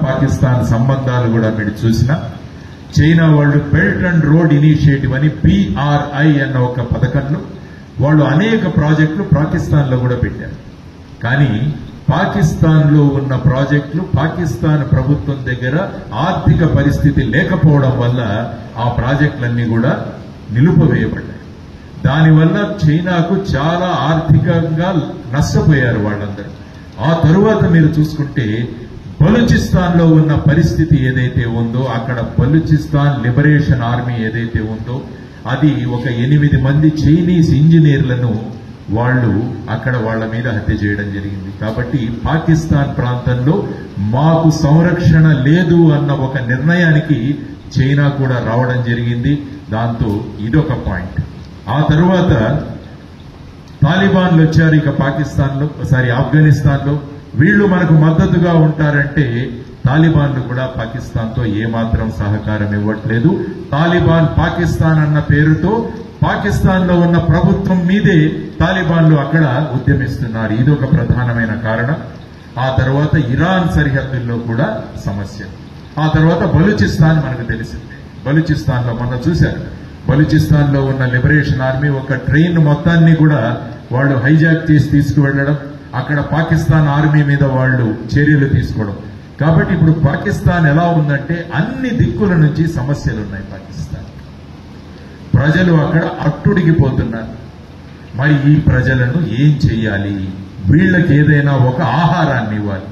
పాకిస్తాన్ సంబంధాలు కూడా మీరు చూసినా చైనా వాళ్ళు బెల్ట్ అండ్ రోడ్ ఇనిషియేటివ్ అని BRI అన్న ఒక పథకంలో వాళ్ళు అనేక ప్రాజెక్టులు పాకిస్తాన్లో కూడా పెట్టారు. కానీ పాకిస్తాన్లో ఉన్న ప్రాజెక్టులు పాకిస్తాన్ ప్రభుత్వం దగ్గర ఆర్థిక పరిస్థితి లేకపోవడం వల్ల ఆ ప్రాజెక్టులన్నీ కూడా నిలుపువేయబడ్డాయి. దానివల్ల చైనాకు చాలా ఆర్థికంగా నష్టపోయారు వాళ్ళందరూ. ఆ తరువాత మీరు చూసుకుంటే బలూచిస్తాన్ లో ఉన్న పరిస్థితి ఏదైతే ఉందో అక్కడ బలూచిస్తాన్ లిబరేషన్ ఆర్మీ ఏదైతే ఉందో అది ఒక 8 మంది చైనీస్ ఇంజనీర్లను వాళ్ళు అక్కడ వాళ్ళ మీద హత్య చేయడం జరిగింది. కాబట్టి పాకిస్తాన్ ప్రాంతంలో మాకు సంరక్షణ లేదు అన్న ఒక నిర్ణయానికి చైనా కూడా రావడం జరిగింది. దాంతో ఇదొక పాయింట్. ఆ తరువాత తాలిబాన్లు వచ్చారు ఇక ఆఫ్ఘనిస్తాన్లో. వీళ్లు మనకు మద్దతుగా ఉంటారంటే తాలిబాన్లు కూడా పాకిస్తాన్తో ఏమాత్రం సహకారం ఇవ్వట్లేదు. తాలిబాన్ పాకిస్తాన్ అన్న పేరుతో పాకిస్తాన్లో ఉన్న ప్రభుత్వం మీదే తాలిబాన్లు అక్కడ ఉద్యమిస్తున్నారు. ఇదొక ప్రధానమైన కారణం. ఆ తర్వాత ఇరాన్ సరిహద్దుల్లో కూడా సమస్య. ఆ తర్వాత బలూచిస్తాన్ మనకు తెలిసిందే. బలూచిస్తాన్లో మొన్న చూశారు, బలూచిస్తాన్లో ఉన్న లిబరేషన్ ఆర్మీ ఒక ట్రైన్ మొత్తాన్ని కూడా వాళ్ళు హైజాక్ చేసి తీసుకువెళ్లడం, అక్కడ పాకిస్తాన్ ఆర్మీ మీద వాళ్ళు చర్యలు తీసుకోవడం. కాబట్టి ఇప్పుడు పాకిస్తాన్ ఎలా ఉందంటే అన్ని దిక్కుల నుంచి సమస్యలున్నాయి. పాకిస్తాన్ ప్రజలు అక్కడ అట్టుడిగిపోతున్నారు. మరి ఈ ప్రజలను ఏం చెయ్యాలి? వీళ్ళకి ఏదైనా ఒక ఆహారాన్ని ఇవ్వాలి.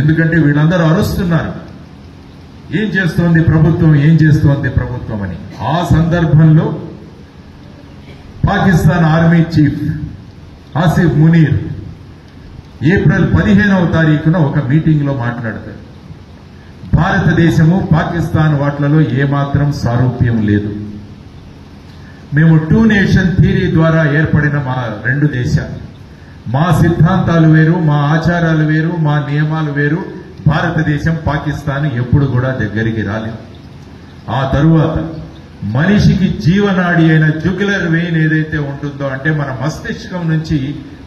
ఎందుకంటే వీళ్ళందరూ అరుస్తున్నారు, ఏం చేస్తోంది ప్రభుత్వం, ఏం చేస్తోంది ప్రభుత్వం అని. ఆ సందర్భంలో Pakistan army chief Asif Munir April 15వ తారీఖున ఒక మీటింగ్ లో మాట్లాడతారు. భారతదేశము పాకిస్తాన్ వాట్లలో ఏమాత్రం సారూప్యం లేదు. మేము 2 నేషన్ థియరీ ద్వారా ఏర్పడిన మా 2 దేశాలు. మా సిద్ధాంతాలు వేరు, మా ఆచారాలు వేరు, మా నియమాలు వేరు. భారతదేశం పాకిస్తాన్ ఎప్పుడు కూడా దగ్గరికి రాలేదు. ఆ తరువాత మనిషికి జీవనాడి అయిన జుగులర్ వెయిన్ ఏదైతే ఉంటుందో, అంటే మన మస్తిష్కం నుంచి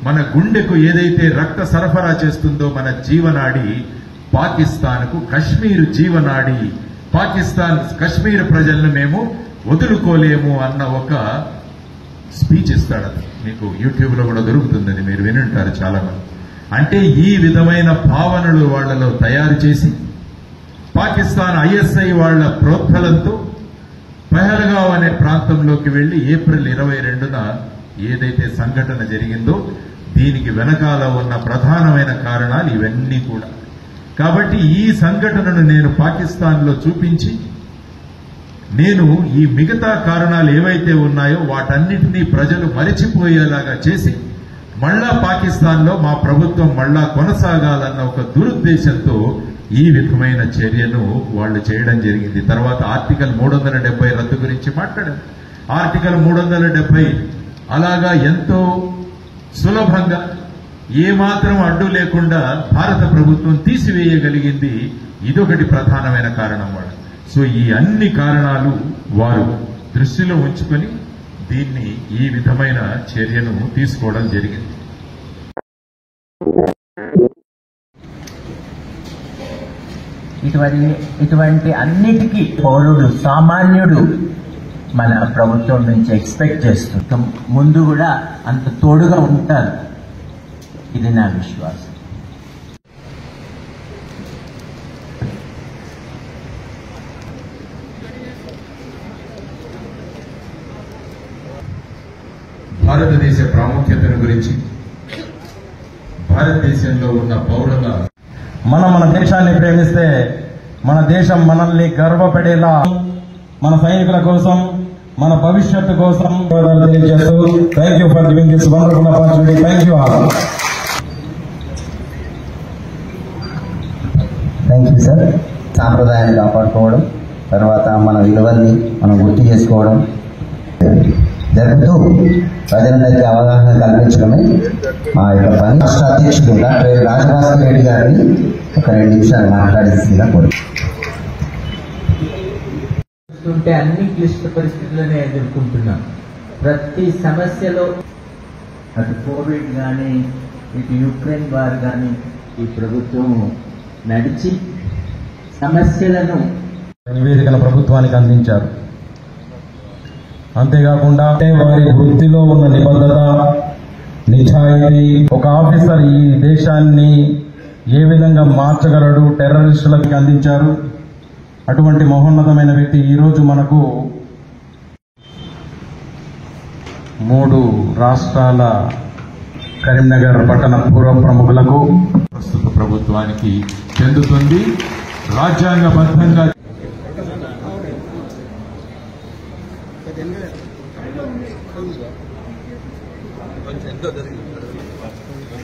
మన గుండెకు ఏదైతే రక్త సరఫరా చేస్తుందో మన జీవనాడి, పాకిస్తాన్కు కశ్మీర్ జీవనాడి. కశ్మీర్ ప్రజలను మేము వదులుకోలేము అన్న ఒక స్పీచ్ ఇస్తాడు. మీకు యూట్యూబ్ లో కూడా దొరుకుతుంది, మీరు వినుంటారు చాలా మంది. అంటే ఈ విధమైన భావనలు వాళ్లలో తయారు చేసి పాకిస్తాన్ ISI వాళ్ల ప్రోత్బలంతో పహల్గావ్ అనే ప్రాంతంలోకి వెళ్లి ఏప్రిల్ 22న ఏదైతే సంఘటన జరిగిందో దీనికి వెనకాల ఉన్న ప్రధానమైన కారణాలు ఇవన్నీ కూడా. కాబట్టి ఈ సంఘటనను నేను పాకిస్తాన్లో చూపించి నేను ఈ మిగతా కారణాలు ఏవైతే ఉన్నాయో వాటన్నిటినీ ప్రజలు మరిచిపోయేలాగా చేసి మళ్ళా పాకిస్తాన్లో మా ప్రభుత్వం మళ్ళా కొనసాగాలన్న ఒక దురుద్దేశంతో ఈ విధమైన చర్యను వాళ్ళు చేయడం జరిగింది. తర్వాత ఆర్టికల్ 370 రద్దు గురించి మాట్లాడారు. ఆర్టికల్ 370 అలాగా ఎంతో సులభంగా ఏమాత్రం అడ్డు లేకుండా భారత ప్రభుత్వం తీసివేయగలిగింది. ఇదొకటి ప్రధానమైన కారణం వాళ్ళు. సో ఈ అన్ని కారణాలు వారు దృష్టిలో ఉంచుకొని దీన్ని ఈ విధమైన చర్యను తీసుకోవడం జరిగింది. ఇటువంటి అన్నిటికీ పౌరుడు, సామాన్యుడు మన ప్రభుత్వం నుంచి ఎక్స్పెక్ట్ చేస్తూ ముందు కూడా అంత తోడుగా ఉంటారు. ఇది నా విశ్వాసం. భారతదేశ ప్రాముఖ్యతను గురించి, భారతదేశంలో ఉన్న పౌరుల మన దేశాన్ని ప్రేమిస్తే మన దేశం మనల్ని గర్వపడేలా మన సైనికుల కోసం, మన భవిష్యత్తు కోసం తెలియజేస్తూ thank you for giving this wonderful opportunity. Thank you all. Thank you sir. సాంప్రదాయాన్ని కాపాడుకోవడం, తర్వాత మన విలువల్ని మనం గుర్తు చేసుకోవడం జరుగుతూ ప్రజలందరికీ అవగాహన కల్పించడమే మా యొక్క పని. రాష్ట్ర అధ్యక్షుడు డాక్టర్ రాజభాస్కర్ రెడ్డి గారిని ఒక 2 నిమిషాలు మాట్లాడేసిందిగా చూస్తుంటే అన్ని క్లిష్ట పరిస్థితులనే ఎదుర్కొంటున్నాం. ప్రతి సమస్యలో అటు కోవిడ్ కానీ, ఇటు యుక్రెయిన్ వార్ కానీ ఈ ప్రభుత్వం నడిచి సమస్యలను నివేదికను ప్రభుత్వానికి అందించారు. అంతేకాకుండా వారి వృత్తిలో ఉన్న నిబద్ధత, నిజాయితీ, ఒక ఆఫీసర్ ఈ దేశాన్ని ఏ విధంగా మార్చగలడు టెర్రరిస్టులకు అందించారు. అటువంటి మహోన్నతమైన వ్యక్తి ఈరోజు మనకు 3 రాష్ట్రాల కరీంనగర్ పట్టణ పూర్వ ప్రముఖులకు ప్రస్తుత ప్రభుత్వానికి చెందుతుంది. రాజ్యాంగబద్ధంగా కొంచెం ఎంతో జరిగింది.